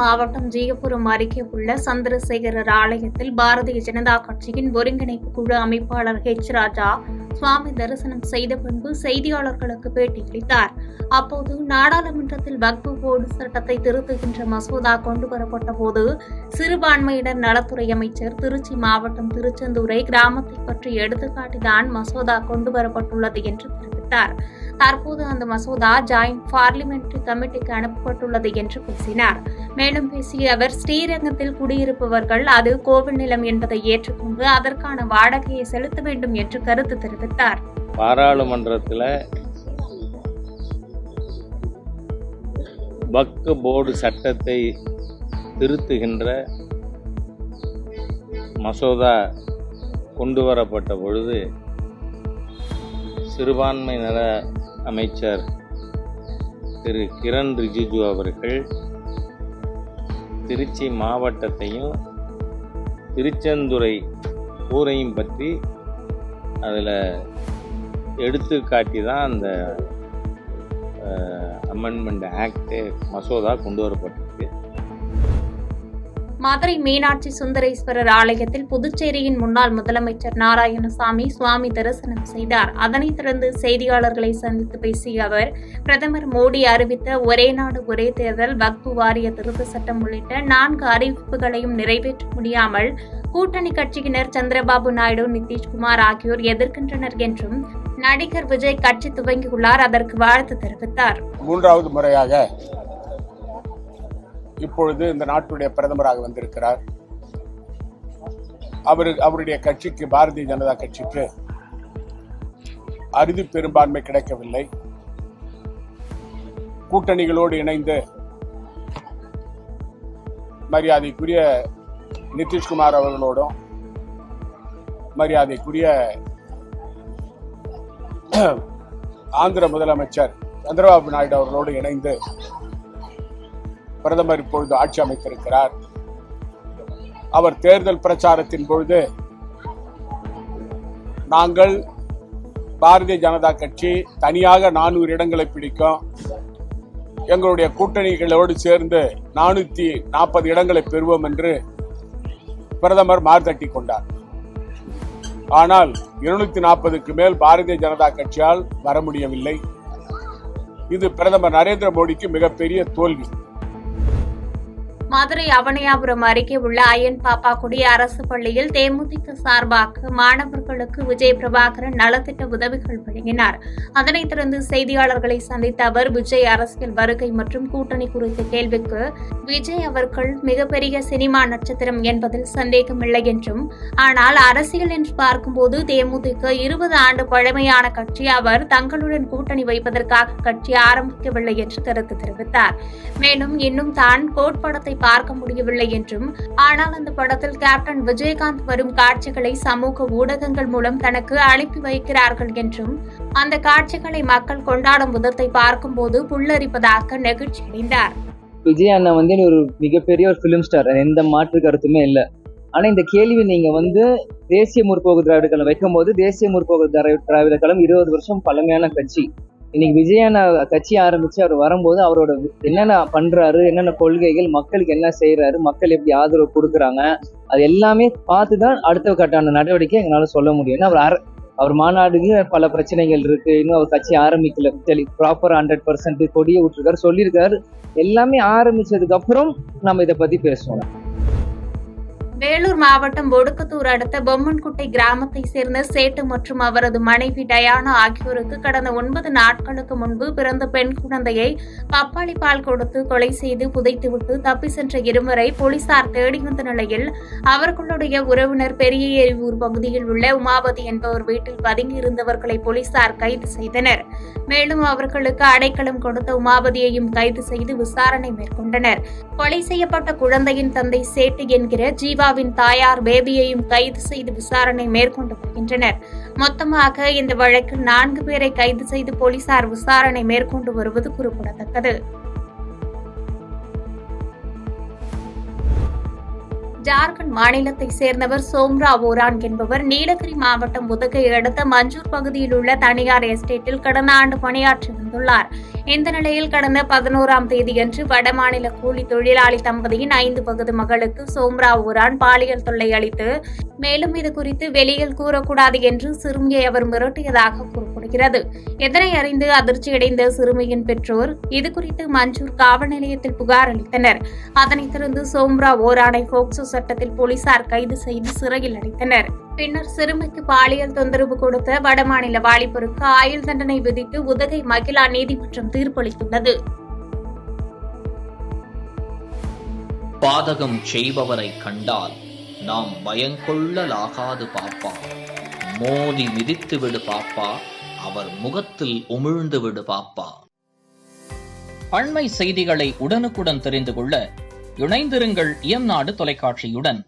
மாவட்டம் ஜீயபுரம் அருகே உள்ள சந்திரசேகரர் ஆலயத்தில் பாரதிய ஜனதா கட்சியின் ஒருங்கிணைப்பு குழு அமைப்பாளர் ராஜா சுவாமி தரிசனம் செய்த பின்பு செய்தியாளர்களுக்கு பேட்டியளித்தார். அப்போது நாடாளுமன்றத்தில் வக்ஃபு போர்டு சட்டத்தை திருத்துகின்ற மசோதா கொண்டுவரப்பட்ட போது சிறுபான்மையினர் நலத்துறை அமைச்சர் திருச்சி மாவட்டம் திருச்செந்தூரை கிராமத்தை பற்றி எடுத்துக்காட்டிதான் மசோதா கொண்டுவரப்பட்டுள்ளது என்று தெரிவித்தார். தற்போது அந்த மசோதா ஜாயிண்ட் பார்லிமெண்டரி கமிட்டிக்கு அனுப்பப்பட்டுள்ளது என்று பேசினார். மேலும் பேசிய அவர், ஸ்ரீரங்கத்தில் குடியிருப்பவர்கள் அது கோவில் நிலம் என்பதை ஏற்றுக்கொண்டு அதற்கான வாடகையை செலுத்த வேண்டும் என்று கருத்து தெரிவித்தார். பாராளுமன்றத்தில் வக்ஃப் போர்டு சட்டத்தை திருத்துகின்ற மசோதா கொண்டு வரப்பட்ட பொழுது சிறுபான்மை நல அமைச்சர் திரு கிரண் ரிஜிஜு அவர்கள் திருச்சி மாவட்டத்தையும் திருச்செந்துறை ஊரையும் பற்றி அதில் எடுத்து காட்டி தான் அந்த அமெண்ட்மெண்ட் ஆக்ட் மசோதா கொண்டு வரப்பட்டிருக்கு. மதுரை மீனாட்சி சுந்தரேஸ்வரர் ஆலயத்தில் புதுச்சேரியின் முன்னாள் முதலமைச்சர் நாராயணசாமி சுவாமி தரிசனம் செய்தார். அதனைத் தொடர்ந்து செய்தியாளர்களை சந்தித்து பேசிய அவர், பிரதமர் மோடி அறிவித்த ஒரே நாடு ஒரே தேர்தல், வக்ஃபு வாரிய திருத்த சட்டம் உள்ளிட்ட 4 அறிவிப்புகளையும் நிறைவேற்ற முடியாமல் கூட்டணி கட்சியினர் சந்திரபாபு நாயுடு, நிதிஷ்குமார் ஆகியோர் எதிர்க்கின்றனர் என்றும் நடிகர் விஜய் கட்சி துவங்கியுள்ளார், அதற்கு வாழ்த்து தெரிவித்தார். 3வது முறையாக இப்பொழுது இந்த நாட்டுடைய பிரதமராக வந்திருக்கிறார். அவருடைய கட்சிக்கு, பாரதிய ஜனதா கட்சிக்கு அறுதி பெரும்பான்மை கிடைக்கவில்லை. கூட்டணிகளோடு இணைந்து மரியாதைக்குரிய நிதிஷ்குமார் அவர்களோடும் மரியாதைக்குரிய ஆந்திர முதலமைச்சர் சந்திரபாபு நாயுடு அவர்களோடு இணைந்து பிரதமர் இப்பொழுது ஆட்சி அமைத்திருக்கிறார். அவர் தேர்தல் பிரச்சாரத்தின் பொழுது நாங்கள் பாரதிய ஜனதா கட்சி தனியாக 400 இடங்களை பிடிக்கும், எங்களுடைய கூட்டணிகளோடு சேர்ந்து 440 இடங்களை பெறுவோம் என்று பிரதமர் மார்த்தட்டி கொண்டார். ஆனால் 240க்கு மேல் பாரதிய ஜனதா கட்சியால் வர முடியவில்லை. இது பிரதமர் நரேந்திர மோடிக்கு மிகப்பெரிய தோல்வி. மதுரை அவனியாபுரம் அருகே உள்ள அய்யன் பாப்பாக்குடி அரசு பள்ளியில் தேமுதிக சார்பாக மாணவர்களுக்கு விஜய் பிரபாகரன் நலத்திட்ட உதவிகள் வழங்கினார். அதனைத் தொடர்ந்து செய்தியாளர்களை சந்தித்த அவர், விஜய் அரசியல் வருகை மற்றும் கூட்டணி குறித்த கேள்விக்கு விஜய் அவர்கள் மிகப்பெரிய சினிமா நட்சத்திரம் என்பதில் சந்தேகமில்லை என்றும், ஆனால் அரசியல் என்று பார்க்கும்போது தேமுதிக 20 ஆண்டு பழமையான கட்சி, அவர் தங்களுடன் கூட்டணி வைப்பதற்காக கட்சி ஆரம்பிக்கவில்லை என்று கருத்து தெரிவித்தார். மேலும் இன்னும் தான் கோட்படத்தை பார்க்க முடியவில்லை என்றும், ஆனால் அந்த படத்தில் கேப்டன் விஜயகாந்த் வரும் காட்சிகளை சமூக ஊடகங்கள் மூலம் தனக்கு அனுப்பி வைக்கிறார்கள் என்றும், அந்த காட்சிகளை மக்கள் கொண்டாடும் விதத்தை பார்க்கும்போது புல்லரிப்பதாக நெகிழ்ச்சி அடைந்தார். விஜய் அண்ணா ஒரு மிகப்பெரிய ஒரு பிலிம் ஸ்டார், எந்த மாற்று கருத்துமே இல்லை. ஆனா இந்த கேள்வி நீங்க தேசிய முற்போக்கு திராவிட கழகம் வைக்கும் போது, தேசிய முற்போக்கு திராவிட கழகம் 20 வருஷம் பழமையான கட்சி. இன்னைக்கு விஜயண்ணா கட்சி ஆரம்பிச்சு அவர் வரும்போது அவரோட என்னென்ன பண்றாரு, என்னென்ன கொள்கைகள், மக்களுக்கு என்ன செய்யறாரு, மக்கள் எப்படி ஆதரவு கொடுக்குறாங்க, அது எல்லாமே பார்த்துதான் அடுத்த கட்டான நடவடிக்கை எங்களால சொல்ல முடியும். ஏன்னா அவர் மாநாடுக்கு பல பிரச்சனைகள் இருக்கு, இன்னும் அவர் கட்சி ஆரம்பிக்கல, ப்ராப்பர் 100% கொடியை விட்டுருக்காரு, சொல்லியிருக்காரு. எல்லாமே ஆரம்பிச்சதுக்கு அப்புறம் நம்ம இதை பத்தி பேசுவோம். வேலூர் மாவட்டம் ஒடுக்கத்தூர் அடுத்த பொம்மன்குட்டை கிராமத்தை சேர்ந்த சேட்டு மற்றும் அவரது மனைவி டயானா ஆகியோருக்கு கடந்த 9 நாட்களுக்கு முன்பு பிறந்த பெண் குழந்தையை பப்பாளி பால் கொடுத்து கொலை செய்து புதைத்துவிட்டு தப்பி சென்ற இருவரை போலீசார் தேடி வந்த நிலையில் அவர்களுடைய உறவினர் பெரிய எரிவூர் பகுதியில் உள்ள உமாபதி என்பவர் வீட்டில் பதுங்கியிருந்தவர்களை போலீசார் கைது செய்தனர். மேலும் அவர்களுக்கு அடைக்கலம் கொடுத்த உமாபதியையும் கைது செய்து விசாரணை மேற்கொண்டனர். கொலை செய்யப்பட்ட குழந்தையின் தந்தை சேட்டு என்கிற ஜீவா தாயார் பேபியையும் கைது செய்து விசாரணை மேற்கொண்டு வருகின்றனர். மொத்தமாக இந்த வழக்கில் 4 பேரை கைது செய்து போலீசார் விசாரணை மேற்கொண்டு வருவது குறிப்பிடத்தக்கது. ஜார்க்கண்ட் மாநிலத்தை சேர்ந்தவர் சோம்ரா ஓரான் என்பவர் நீலகிரி மாவட்டம் உதகை அடுத்த மஞ்சூர் பகுதியில் உள்ள தனியார் எஸ்டேட்டில் கடந்த ஆண்டு பணியாற்றி வந்துள்ளார். இந்த நிலையில் கடந்த 11ஆம் தேதியன்று வடமாநில கூலி தொழிலாளி தம்பதியின் 5 வயது மகளுக்கு சோம்ரா ஓரான் பாலியல் தொல்லை அளித்து மேலும் இது குறித்து வெளியில் கூறக்கூடாது என்று சிறுமியை அவர் மிரட்டியதாக கூறப்படுகிறது. இதனை அறிந்து அதிர்ச்சியடைந்த சிறுமியின் பெற்றோர் இதுகுறித்து மஞ்சூர் காவல் நிலையத்தில் புகார் அளித்தனர். அதனைத் தொடர்ந்து சோம்ரா ஓரானை போக்சோ சட்டத்தில் போலீசார் கைது செய்து சிறையில் அடைத்தனர். பின்னர் சிறுமிக்கு பாலியல் தொந்தரவு கொடுத்த வடமாநில வாலிபருக்கு ஆயுள் தண்டனை விதித்து உதகை மகிழா நீதிமன்றம் தீர்ப்பளித்துள்ளது. பாதகம் செய்பவரை கண்டால் நாம் பயங்கொள்ளலாகாது பாப்பா, மோதி மிதித்து விடு பாப்பா, அவர் முகத்தில் உமிழ்ந்து விடு பாப்பா. அண்மை செய்திகளை உடனுக்குடன் தெரிந்து கொள்ள இணைந்திருங்கள் இயம்நாடு தொலைக்காட்சியுடன்.